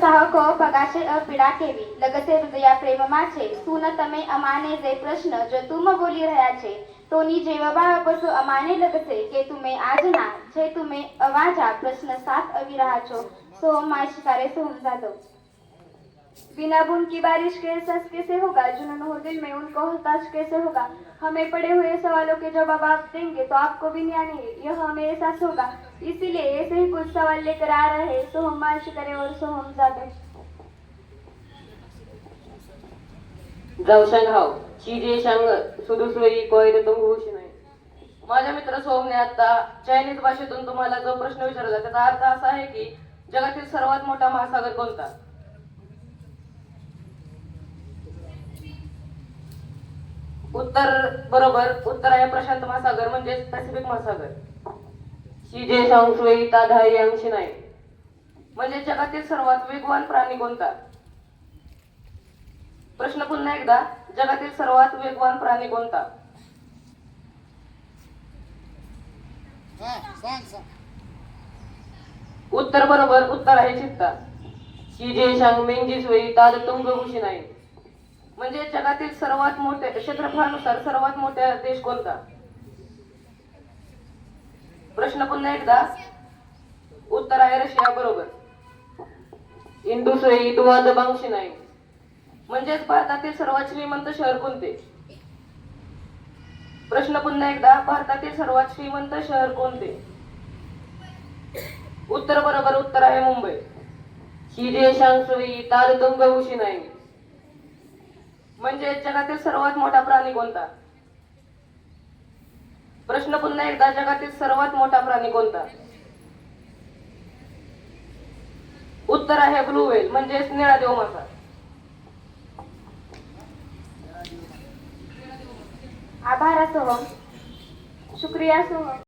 સાહકો પગાશે પીડા કેવી લગતે હૃદયા પ્રેમમાં છે સુન તમે અમાને જે પ્રશ્ન જો तुम બોલી રહ્યા છે તોની જેવા પશુ અમાને લગશે કે तुमे આજના જે तुमे અવાજા प्रश्न 7 अवी रहा छो सोम माशिकारे सोम जादव। बिना बुन की बारिश के एहसास कैसे होगा, जुनून हो दिल में उनको हताश कैसे होगा। हमें पड़े हुए सवालों के जवाब आप देंगे तो आपको भी नहीं आने यह हमें एहसास होगा। इसीलिए ऐसे ही कुछ सवाल लेकर आ रहे सो हम मार्च करें और सो हम जाते। जावशांग हाव चीजे शांग सुदुसुई कोयदे तुम होशी नाही। माझ्या मित्र सोमने आता चायनीज भाषेतून तुम्हाला जो प्रश्न विचारला त्याचा अर्थ असा आहे की जगातील सर्वात मोठा महासागर कोणता? उत्तर बरोबर, उत्तर आहे प्रशांत महासागर म्हणजे पॅसिफिक महासागर। शिजे सांगसोई ताधाई अंशी नाही म्हणजे जगातील सर्वात वेगवान प्राणी कोणता? प्रश्न पुन्हा एकदा, जगातील सर्वात वेगवान प्राणी कोणता? उत्तर बरोबर, उत्तर आहे चित्ता। शिजे सांग मेंजी सोई ताद तुंग उशी नाही म्हणजे जगातील सर्वात मोठे क्षेत्रफळानुसार सर्वात मोठा देश कोणता? प्रश्न पुन्हा एकदा, उत्तर आहे रशिया बरोबर। इंदू सोई दुवाद बांगशी नाही म्हणजेच भारतातील सर्वात श्रीमंत शहर कोणते? प्रश्न पुन्हा एकदा, भारतातील सर्वात श्रीमंत शहर कोणते? उत्तर बरोबर, उत्तर आहे मुंबई। शिजे सांगसोई ताद तुंग उशी नाही म्हणजे जगातील सर्वात मोठा प्राणी कोणता? प्रश्न पुन्हा एकदा, जगातील सर्वात मोठा प्राणी कोणता? उत्तर आहे ब्लू व्हेल म्हणजेच निळा देव मासा। आभार सोहम, शुक्रिया सोहम।